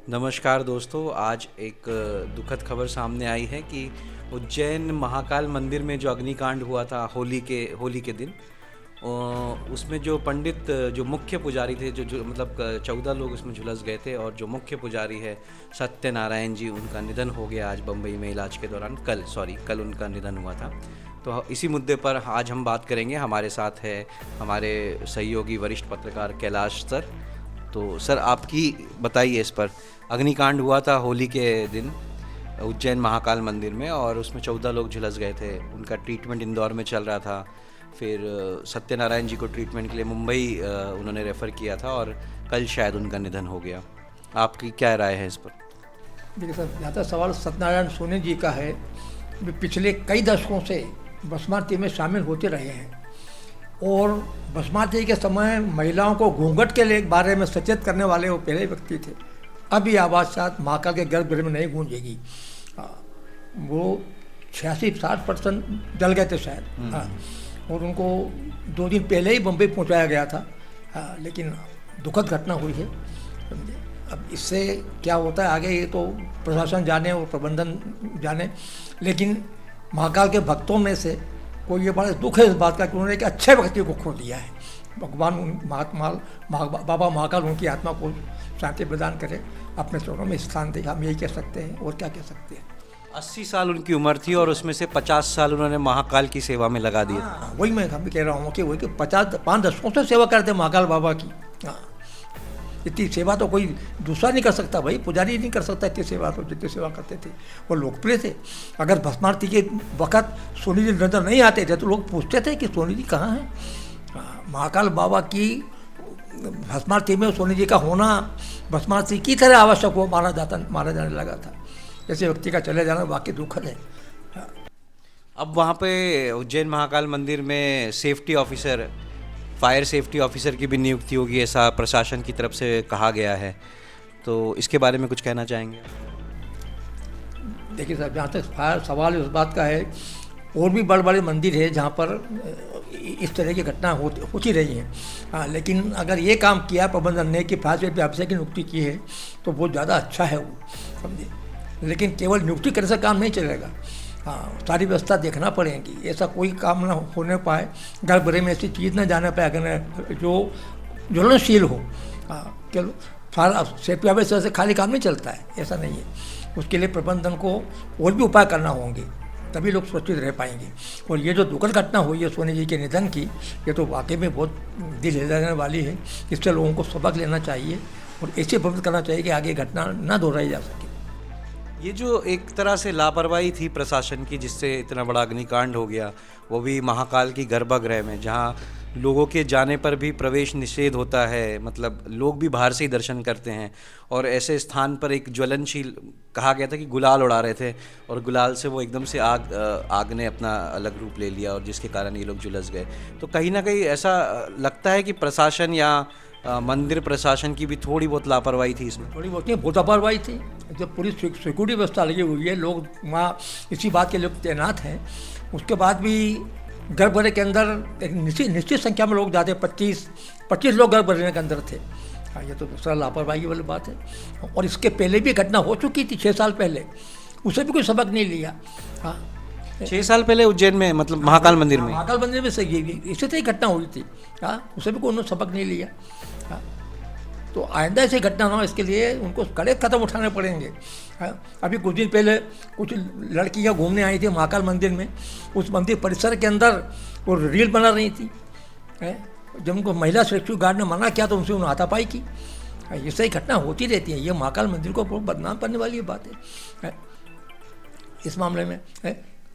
नमस्कार दोस्तों, आज एक दुखद खबर सामने आई है कि उज्जैन महाकाल मंदिर में जो अग्निकांड हुआ था होली के दिन, उसमें जो पंडित जो मुख्य पुजारी थे, जो जो मतलब 14 लोग उसमें झुलस गए थे और जो मुख्य पुजारी है सत्यनारायण जी, उनका निधन हो गया आज बम्बई में इलाज के दौरान। कल उनका निधन हुआ था। तो इसी मुद्दे पर आज हम बात करेंगे। हमारे साथ है हमारे सहयोगी वरिष्ठ पत्रकार कैलाश सर। तो सर, आपकी बताइए इस पर। अग्निकांड हुआ था होली के दिन उज्जैन महाकाल मंदिर में और उसमें 14 लोग झुलस गए थे। उनका ट्रीटमेंट इंदौर में चल रहा था। फिर सत्यनारायण जी को ट्रीटमेंट के लिए मुंबई उन्होंने रेफ़र किया था और कल शायद उनका निधन हो गया। आपकी क्या राय है इस पर? देखिए सर, जहाँ तक सवाल सत्यनारायण सोनी जी का है, वे पिछले कई दशकों से भस्मारती में शामिल होते रहे हैं और भस्मारती के समय महिलाओं को घूंघट के बारे में सचेत करने वाले वो पहले व्यक्ति थे। अब ये आवाज़ शायद महाकाल के गर्भगृह में नहीं गूंजेगी। वो 86-60% जल गए थे शायद। हाँ, और उनको 2 दिन पहले ही बम्बई पहुंचाया गया था। हाँ, लेकिन दुखद घटना हुई है। अब इससे क्या होता है आगे, ये तो प्रशासन जाने और प्रबंधन जाने, लेकिन महाकाल के भक्तों में से को ये बड़ा दुख है इस बात का कि उन्होंने एक अच्छे व्यक्ति को खो दिया है। भगवान बाबा महाकाल उनकी आत्मा को शांति प्रदान करे, अपने चरणों में स्थान दे। हम यही कह सकते हैं, और क्या कह सकते हैं। 80 साल उनकी उम्र थी और उसमें से 50 साल उन्होंने महाकाल की सेवा में लगा दिए। वही मैं भी कह रहा हूँ कि वही कि 5 दशकों से सेवा करते महाकाल बाबा की। हाँ, इतनी सेवा तो कोई दूसरा नहीं कर सकता भाई, पुजारी नहीं कर सकता इतनी सेवा, तो जितनी सेवा करते थे वो लोकप्रिय थे। अगर भस्मारती के वक्त सोनी जी नजर नहीं आते थे तो लोग पूछते थे कि सोनी जी कहाँ हैं। महाकाल बाबा की भस्मारती में सोनी जी का होना भस्मारती की तरह आवश्यक हो माना जाने लगा था। ऐसे व्यक्ति का चले जाना वाकई दुखद है। अब वहाँ पे उज्जैन महाकाल मंदिर में safety officer, fire safety officer की भी नियुक्ति होगी, ऐसा प्रशासन की तरफ से कहा गया है। तो इसके बारे में कुछ कहना चाहेंगे? देखिए साहब, जहाँ तक फायर सवाल उस बात का है, और भी बड़े बड़े मंदिर है जहाँ पर इस तरह की घटना होती रही है। हाँ, लेकिन अगर ये काम किया प्रबंधन ने कि फायर सेफ्टी ऑफिसर की नियुक्ति की है तो बहुत ज़्यादा अच्छा है वो, समझे। लेकिन केवल नियुक्ति करने से काम नहीं चलेगा। हाँ, सारी व्यवस्था देखना पड़ेगी। ऐसा कोई काम ना होने पाए, गर्भगृह में ऐसी चीज़ ना जाने पाए अगर जो ज्वलनशील हो। हाँ, चलो सारा सेफ्टी ऑफिसर से खाली काम नहीं चलता है, ऐसा नहीं है। उसके लिए प्रबंधन को और भी उपाय करना होंगे, तभी लोग सुरक्षित रह पाएंगे। और ये जो दुखद घटना हुई है सोनी जी के निधन की, ये तो वाकई में बहुत दिल हिला देने वाली है। इससे लोगों को सबक लेना चाहिए और ऐसे प्रबंध करना चाहिए कि आगे घटना ना दोहराई जा सके। ये जो एक तरह से लापरवाही थी प्रशासन की, जिससे इतना बड़ा अग्निकांड हो गया, वो भी महाकाल की गर्भगृह में, जहाँ लोगों के जाने पर भी प्रवेश निषेध होता है। मतलब लोग भी बाहर से ही दर्शन करते हैं और ऐसे स्थान पर एक ज्वलनशील, कहा गया था कि गुलाल उड़ा रहे थे और गुलाल से वो एकदम से आग ने अपना अलग रूप ले लिया और जिसके कारण ये लोग झुलस गए। तो कहीं ना कहीं ऐसा लगता है कि प्रशासन या मंदिर प्रशासन की भी थोड़ी बहुत लापरवाही थी इसमें। थोड़ी बहुत नहीं, बहुत लापरवाही थी। जब पूरी सिक्योरिटी व्यवस्था लगी हुई है, लोग वहाँ इसी बात के लिए तैनात हैं, उसके बाद भी गर्भगृह के अंदर एक निश्चित संख्या में लोग जाते, 25 लोग गर्भगृह के अंदर थे। हाँ, ये तो दूसरा लापरवाही वाली बात है। और इसके पहले भी घटना हो चुकी थी 6 साल पहले, उसे भी कोई सबक नहीं लिया। हाँ, 6 साल पहले उज्जैन में, मतलब महाकाल मंदिर में। महाकाल मंदिर में से इसी तरह घटना हुई थी। हाँ, उसे भी कोई उन्होंने सबक नहीं लिया। हाँ, तो आइंदा ऐसी घटना ना हो, इसके लिए उनको कड़े कदम उठाने पड़ेंगे। हाँ, अभी कुछ दिन पहले कुछ लड़कियां घूमने आई थी महाकाल मंदिर में, उस मंदिर परिसर के अंदर वो रील बना रही थी। जब उनको महिला सिक्योरिटी गार्ड ने मना किया तो उनसे उन्होंने हाथापाई की। ये सही घटना होती रहती है। ये महाकाल मंदिर को बदनाम करने वाली बात है। इस मामले में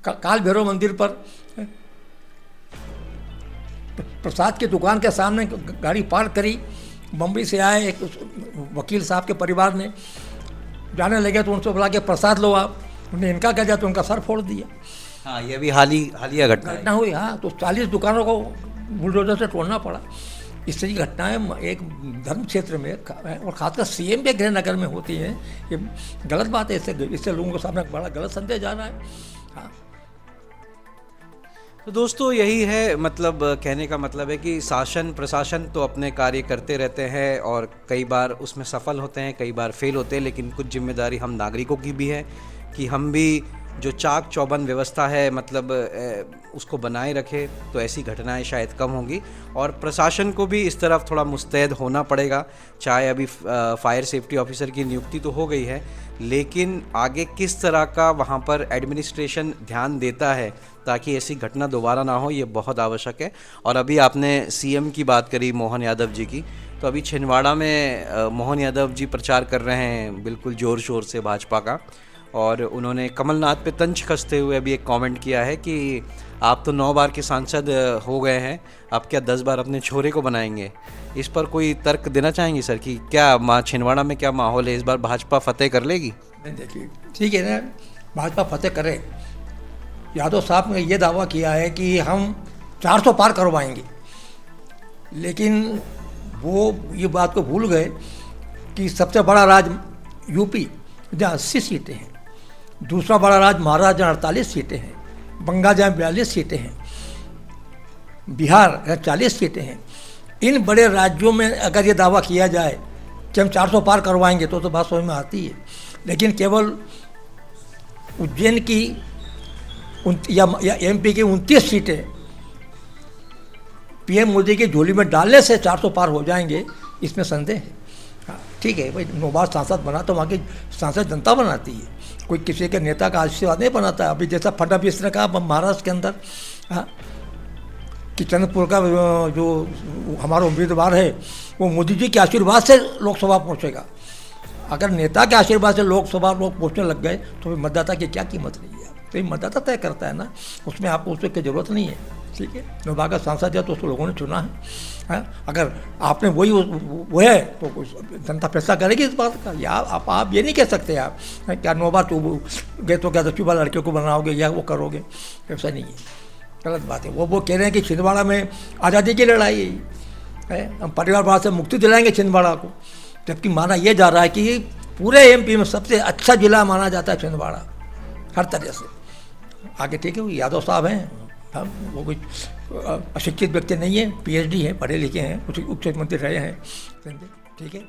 काल भैरव मंदिर पर प्रसाद की दुकान के सामने गाड़ी पार्क करी, बम्बई से आए एक वकील साहब के परिवार ने, जाने लगे तो उनसे बोला कि प्रसाद लो आप। उन्हें इनका कह दिया तो उनका सर फोड़ दिया। हाँ, ये भी हालिया घटना हुई। हाँ, तो 40 दुकानों को बुलडोजर से तोड़ना पड़ा। इस तरह की घटनाएं एक धर्म क्षेत्र में और खासकर सीएम के गृह नगर में होती हैं। ये गलत बात है। इससे लोगों के सामने बड़ा गलत संदेश जा रहा है। हाँ, तो दोस्तों यही है, मतलब कहने का मतलब है कि शासन प्रशासन तो अपने कार्य करते रहते हैं और कई बार उसमें सफल होते हैं, कई बार फेल होते हैं, लेकिन कुछ जिम्मेदारी हम नागरिकों की भी है कि हम भी जो चाक चौबंद व्यवस्था है, मतलब उसको बनाए रखें, तो ऐसी घटनाएं शायद कम होंगी। और प्रशासन को भी इस तरफ थोड़ा मुस्तैद होना पड़ेगा। चाहे अभी फायर सेफ्टी ऑफिसर की नियुक्ति तो हो गई है, लेकिन आगे किस तरह का वहाँ पर एडमिनिस्ट्रेशन ध्यान देता है ताकि ऐसी घटना दोबारा ना हो, ये बहुत आवश्यक है। और अभी आपने सीएम की बात करी, मोहन यादव जी की, तो अभी छिंदवाड़ा में मोहन यादव जी प्रचार कर रहे हैं बिल्कुल ज़ोर शोर से भाजपा का। और उन्होंने कमलनाथ पे तंज कसते हुए अभी एक कमेंट किया है कि आप तो 9 बार के सांसद हो गए हैं, आप क्या 10 बार अपने छोरे को बनाएंगे। इस पर कोई तर्क देना चाहेंगे सर कि क्या छिंदवाड़ा में क्या माहौल है, इस बार भाजपा फतेह कर लेगी? नहीं, देखिए ठीक है ना, भाजपा फतेह करे। यादव साहब ने ये दावा किया है कि हम 400 पार करवाएंगे, लेकिन वो ये बात को भूल गए कि सबसे बड़ा राज्य यूपी जहाँ 80 सीटें हैं, दूसरा बड़ा राज्य महाराष्ट्र जहाँ 48 सीटें हैं, बंगाल जहाँ 42 सीटें हैं, बिहार जहाँ 40 सीटें हैं। इन बड़े राज्यों में अगर ये दावा किया जाए कि हम 400 पार करवाएंगे तो बात समझ में आती है, लेकिन केवल उज्जैन की या एमपी की 29 सीटें पीएम मोदी की झोली में डालने से 400 पार हो जाएंगे, इसमें संदेह है। हाँ ठीक है भाई, 9 बार सांसद बना तो वहाँ की सांसद जनता बनाती है, कोई किसी के नेता का आशीर्वाद नहीं बनाता है। अभी जैसा फडणवीस ने कहा महाराष्ट्र के अंदर, हाँ, कि चंद्रपुर का जो हमारा उम्मीदवार है वो मोदी जी के आशीर्वाद से लोकसभा पहुँचेगा। अगर नेता के आशीर्वाद से लोकसभा लोग पहुँचने लग गए तो फिर मतदाता की क्या कीमत रही है? तो ये मतदाता तय करता है ना, उसमें आपको उसकी की जरूरत नहीं है। ठीक है, नोबा का सांसद है तो उसको लोगों ने चुना है। अगर आपने वही वो है तो जनता फैसला करेगी इस बात का। या आप ये नहीं कह सकते आप क्या 9 बार तो गए तो क्या 10 बार लड़के को बनाओगे या वो करोगे, ऐसा नहीं है, गलत बात है। वो कह रहे हैं कि छिंदवाड़ा में आज़ादी की लड़ाई है, हम परिवारवाद से मुक्ति दिलाएंगे छिंदवाड़ा को, जबकि माना यह जा रहा है कि पूरे एमपी में सबसे अच्छा जिला माना जाता है छिंदवाड़ा हर तरह से। आगे ठीक है, वो यादव साहब हैं, हम वो कोई अशिक्षित व्यक्ति नहीं है, पीएचडी है, पढ़े लिखे हैं, कुछ उच्च मंत्री रहे हैं, ठीक है।